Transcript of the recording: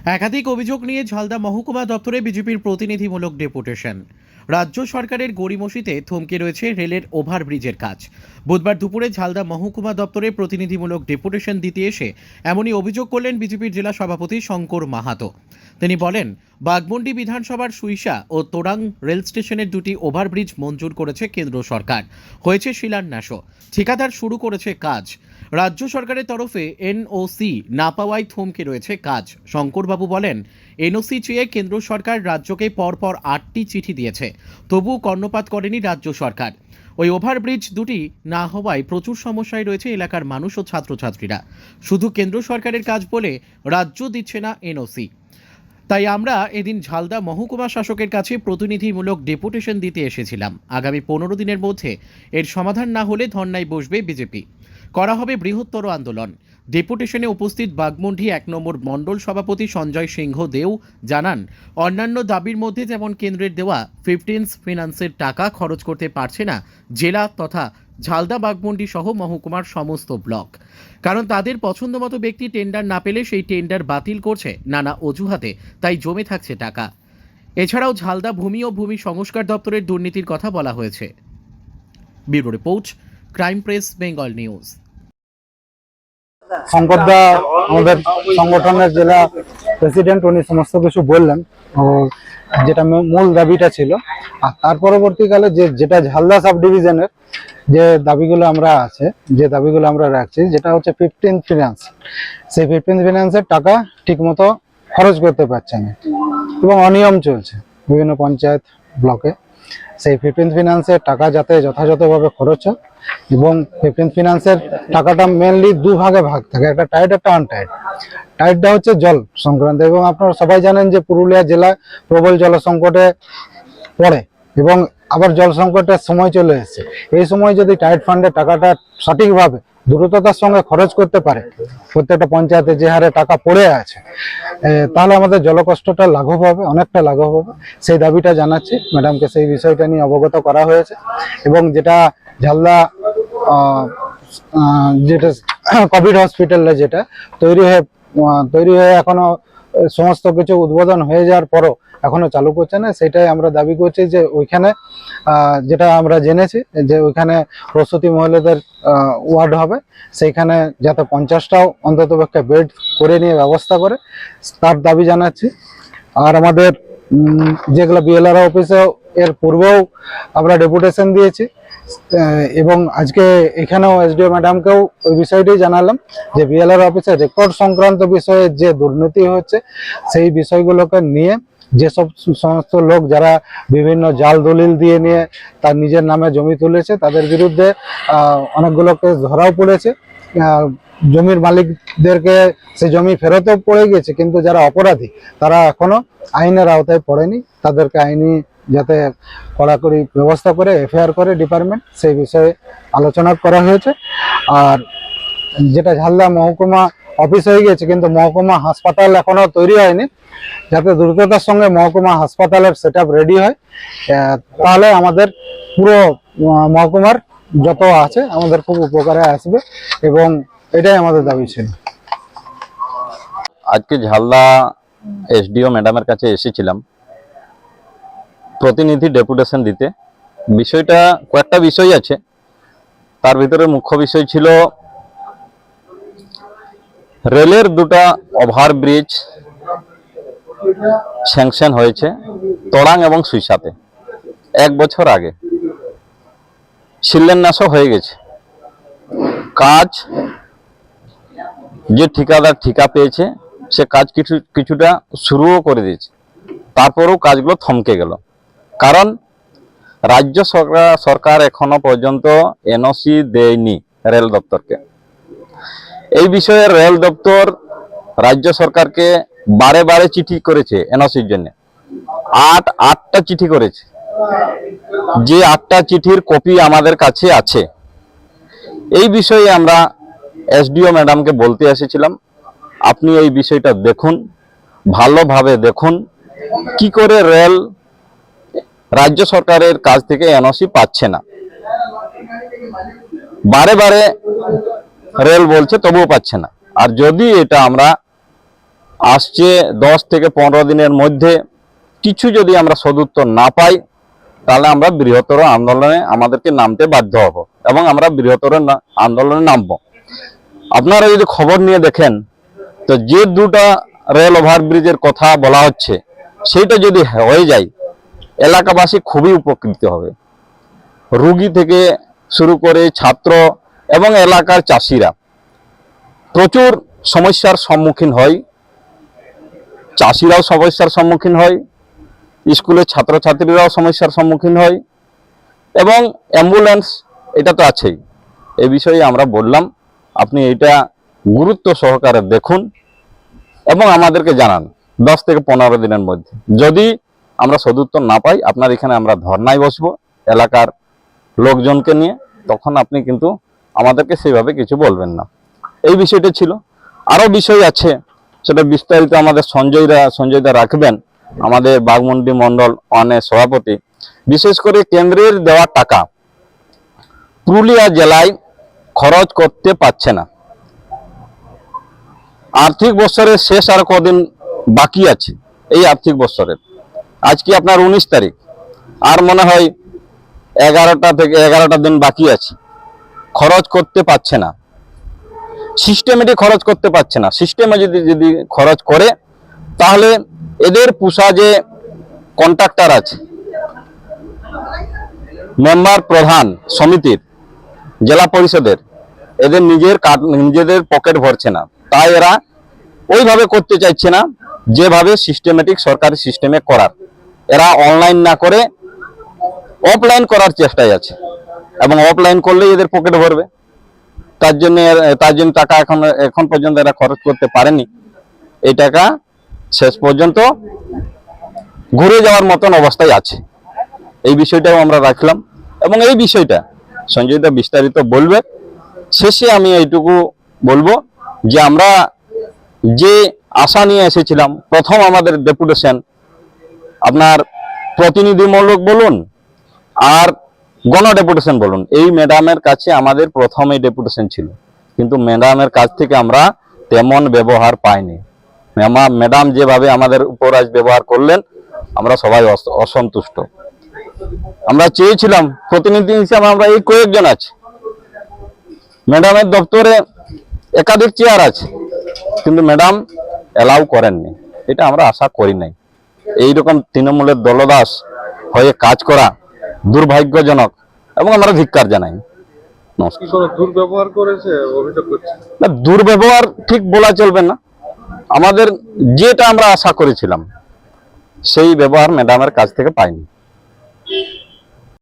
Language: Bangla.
একাধিক অভিযোগ নিয়ে ঝালদা মহকুমা দপ্তরে বিজেপির প্রতিনিধিমূলক ডেপুটেশন। রাজ্য সরকারের গড়িমসিতে থমকে রয়েছে রেলের ওভারব্রিজের কাজ। বুধবার দুপুরে ঝালদা মহকুমা দপ্তরে প্রতিনিধিমূলক ডেপুটেশন দিতে এসে এমনই অভিযোগ করলেন বিজেপির জেলা সভাপতি শঙ্কর মাহাতো। তিনি বলেন, বাঘমুন্ডি বিধানসভার সুইসা ও তোরাং রেল স্টেশনের দুটি ওভারব্রিজ মঞ্জুর করেছে কেন্দ্র সরকার। হয়েছে শিলান্যাসও, ঠিকাদার শুরু করেছে কাজ। রাজ্য সরকারের তরফে এনওসি না পাওয়ায় থমকে রয়েছে কাজ। শঙ্করবাবু বলেন, এনওসি চেয়ে কেন্দ্র সরকার রাজ্যকে পরপর 8টি চিঠি দিয়েছে, তবুও কর্ণপাত করেনি রাজ্য সরকার। ওই ওভারব্রিজ দুটি না হওয়ায় প্রচুর সমস্যায় রয়েছে এলাকার মানুষ ও ছাত্রছাত্রীরা। শুধু কেন্দ্র সরকারের কাজ বলে রাজ্য দিচ্ছে না এনওসি। তাই আমরা এদিন ঝালদা মহকুমা শাসকের কাছে প্রতিনিধিমূলক ডেপুটেশন দিতে এসেছিলাম। আগামী 15 দিনের মধ্যে এর সমাধান না হলে ধর্নায় বসবে বিজেপি, করা হবে বৃহত্তর আন্দোলন। ডেপুটেশনে উপস্থিত বাঘমুন্ডি 1 নম্বর মণ্ডল সভাপতি সঞ্জয় সিংহ দেও জানান, অন্যান্য দাবির মধ্যে যেমন কেন্দ্রের দেওয়া 15 ফিনান্সের টাকা খরচ করতে পারছে না জেলা তথা ঝালদা বাঘমুন্ডি সহ মহকুমার সমস্ত ব্লক, কারণ তাদের পছন্দ মতো ব্যক্তি টেন্ডার না পেলে সেই টেন্ডার বাতিল করছে নানা অজুহাতে, তাই জমে থাকছে টাকা। এছাড়াও ঝালদা ভূমি ও ভূমি সংস্কার দপ্তরের দুর্নীতির কথা বলা হয়েছে। Bureau report, crime press, Bengal news. শঙ্করদা আমাদের সংগঠনের জেলা প্রেসিডেন্ট, উনি সমস্ত কিছু বললেন ও যেটা মূল দাবিটা ছিল। আর তার পরবর্তীকালে যেটা ঝালদা সাব ডিভিশনের যে দাবিগুলো আমরা রাখছি, যেটা হচ্ছে 15 ফিনান্স। সেই 15 ফিনান্সের টাকা ঠিক মতো খরচ করতে পারছে না এবং অনিয়ম চলছে বিভিন্ন পঞ্চায়েত ব্লকে। সেই 15 ফিনান্সের টাকা যাতে যথাযথভাবে খরচ হয় এবং 15 ফিনান্সের টাকাটা মেনলি দুভাগে ভাগ থাকে, একটা টাইট একটা আনটাইট। টাইটটা হচ্ছে জল সংক্রান্ত, এবং আপনারা সবাই জানেন যে পুরুলিয়া জেলা প্রবল জল সংকটে পড়ে এবং আবার জল সংকটের সময় চলে এসেছে। এই সময় যদি টাইট ফান্ডের টাকাটা সঠিকভাবে দ্রুততার সঙ্গে খরচ করতে পারে প্রত্যেকটা পঞ্চায়েতে যে হারে টাকা পড়ে আছে, তাহলে আমাদের জলকষ্টটা লাঘব হবে, অনেকটা লাঘব হবে। সেই দাবিটা জানাচ্ছি ম্যাডামকে, সেই বিষয়টা নিয়ে অবগত করা হয়েছে। এবং যেটা ঝালদা যেটা কোভিড হসপিটালে যেটা তৈরি হয়ে এখনো সমস্ত কিছু উদ্বোধন হয়ে যাওয়ার পরও এখনো চালু করছে না, সেটাই আমরা দাবি করছি যে ওইখানে যেটা আমরা জেনেছি যে ওইখানে প্রসূতি মহিলাদের ওয়ার্ড হবে, সেইখানে যাতে 50টাও অন্ততপক্ষে বেড করে নিয়ে ব্যবস্থা করে, তার দাবি জানাচ্ছি। আর আমাদের যেগুলো বিএলআর অফিসে এর পূর্বেও আমরা ডেপুটেশন দিয়েছি এবং আজকে এখানেও এসডিও ম্যাডামকেও ওই বিষয়টাই জানালাম যে বিএলআর অফিসে রেকর্ড সংক্রান্ত বিষয়ে যে দুর্নীতি হচ্ছে, সেই বিষয়গুলোকে নিয়ে যেসব সমস্ত লোক যারা বিভিন্ন জাল দলিল দিয়ে নিয়ে তার নিজের নামে জমি তুলেছে, তাদের বিরুদ্ধে অনেকগুলো কেস ধরাও পড়েছে। জমির মালিকদেরকে সেই জমি ফেরতও পড়ে গেছে, কিন্তু যারা অপরাধী তারা এখনো আইনের আওতায় পড়েনি, তাদেরকে আইনি যাতে কড়াকড়ি ব্যবস্থা করে এফআইআর করে ডিপার্টমেন্ট, সেই বিষয়ে আলোচনা করা হয়েছে। আর যেটা ঝালদা মহকুমা অফিস হয়ে গেছে, কিন্তু মহকুমা হাসপাতাল এখনো তৈরি হয়নি, যাতে দ্রুততার সঙ্গে মহকুমা হাসপাতালের সেটআপ রেডি হয়, তাহলে আমাদের পুরো মহকুমার যত আছে আমাদের খুব উপকারে আসবে, এবং এটাই আমাদের দাবি ছিল। আজকে ঝালদা এসডিও ম্যাডামের কাছে এসেছিলাম প্রতিনিধি ডেপুটেশন দিতে। বিষয়টা কয়েকটা বিষয় আছে, তার ভিতরে মুখ্য বিষয় ছিল রেলের দুটো ওভারব্রিজ স্যাংশন হয়েছে তোরাং এবং সুইসাতে 1 বছর আগে, শিলান্যাসও হয়ে গেছে। কাজ যে ঠিকাদার ঠিকা পেয়েছে সে কাজ কিছুটা শুরুও করে দিয়েছে, তারপরেও কাজগুলো থমকে গেল। কারণ রাজ্য সরকার এখনো পর্যন্ত এনওসি দেয়নি রেল দপ্তরকে। এই বিষয়ে রেল দপ্তর রাজ্য সরকারকে বারে বারে চিঠি করেছে এনওসির জন্য, 8টা চিঠি করেছে, যে 8টা চিঠির কপি আমাদের কাছে আছে। এই বিষয়ে আমরা এসডিও ম্যাডামকে বলতে এসেছিলাম, আপনি এই বিষয়টা দেখুন, ভালোভাবে দেখুন কি করে রেল রাজ্য সরকারের কাছ থেকে এনওসি পাচ্ছে না। বারে বারে রেল বলছে তবুও পাচ্ছে না। আর যদি এটা আসছে 10 থেকে 15 দিনের মধ্যে কিছু যদি আমরা সদুত্তর না পাই, তাহলে আমরা বৃহত্তর আন্দোলনে আমাদেরকে নামতে বাধ্য হব এবং আমরা বৃহত্তর আন্দোলনে নামব। আপনারা যদি খবর নিয়ে দেখেন, তো যে দুটা রেল ওভারব্রিজের কথা বলা হচ্ছে, সেইটা যদি হয়ে যায়, এলাকাবাসী খুবই উপকৃত হবে। রুগী থেকে শুরু করে ছাত্র এবং এলাকার চাষিরা প্রচুর সমস্যার সম্মুখীন হয়, চাষিরাও সমস্যার সম্মুখীন হয়, স্কুলের ছাত্রছাত্রীরাও সমস্যার সম্মুখীন হয় এবং অ্যাম্বুলেন্স এটা তো আছেই। এই বিষয়ে আমরা বললাম আপনি এটা গুরুত্ব সহকারে দেখুন এবং আমাদেরকে জানান 10 থেকে 15 দিনের মধ্যে। যদি আমরা সদুত্তর না পাই, আপনার এখানে আমরা ধর্নায় বসবো এলাকার লোকজনকে নিয়ে, তখন আপনি কিন্তু আমাদেরকে সেইভাবে কিছু বলবেন না। এই বিষয়টা ছিল। আরো বিষয় আছে, সেটা বিস্তারিত আমাদের সঞ্জয়দা রাখবেন, আমাদের বাঘমুন্ডি মন্ডল ওয়ানের সভাপতি। বিশেষ করে কেন্দ্রের দেওয়া টাকা পুরুলিয়া জেলায় খরচ করতে পারছে না। আর্থিক বছরের শেষ আর কদিন বাকি আছে এই আর্থিক বছরের। আজকে আপনার 19 তারিখ, আর মনে হয় 11টা দিন বাকি আছে। খরচ করতে পারছে না, সিস্টেমেটিক খরচ করতে পারছে না। সিস্টেমে যদি খরচ করে, তাহলে এদের পুষা যে কন্ট্রাক্টর আছে, মেম্বার প্রধান সমিতির, জেলা পরিষদের, এদের নিজেদের পকেট ভরছে না। তাই এরা ওইভাবে করতে চাইছে না যেভাবে সিস্টেমেটিক সরকারি সিস্টেমে করার। এরা অনলাইন না করে অফলাইন করার চেষ্টায় আছে এবং অফলাইন করলেই এদের পকেট ভরবে। তার জন্য টাকা এখন পর্যন্ত এরা খরচ করতে পারেনি। এই টাকা শেষ পর্যন্ত ঘুরে যাওয়ার মতন অবস্থায় আছে। এই বিষয়টাও আমরা রাখলাম এবং এই বিষয়টা সঞ্জয়দা বিস্তারিত বলবে। শেষে আমি এইটুকু বলবো যে আমরা যে আশা নিয়ে এসেছিলাম, প্রথম আমাদের ডেপুটেশন, আপনার প্রতিনিধিমূলক বলুন আর গণ ডেপুটেশন বলুন, এই ম্যাডামের কাছে আমাদের প্রথমেই ডেপুটেশন ছিল, কিন্তু ম্যাডামের কাছ থেকে আমরা তেমন ব্যবহার পাইনি। ম্যাডাম যেভাবে আমাদের উপর আজ ব্যবহার করলেন, আমরা সবাই অসন্তুষ্ট। আমরা চেয়েছিলাম প্রতিনিধি হিসাবে আমরা এই কয়েকজন আছি, ম্যাডামের দপ্তরে একাধিক চেয়ার আছে, কিন্তু ম্যাডাম অ্যালাউ করেননি। এটা আমরা আশা করি নাই। এইরকম তৃণমূলের দলদাস হয়ে কাজ করা দুর্ভাগ্যজনক এবং আমরা ধিক্কার জানাই। দুর্ব্যবহার করেছে অভিযোগ করছে। না, দুর্ব্যবহার ঠিক বলা চলবে না। আমাদের যেটা আমরা আশা করেছিলাম সেই ব্যবহার ম্যাডামের কাছ থেকে পাইনি।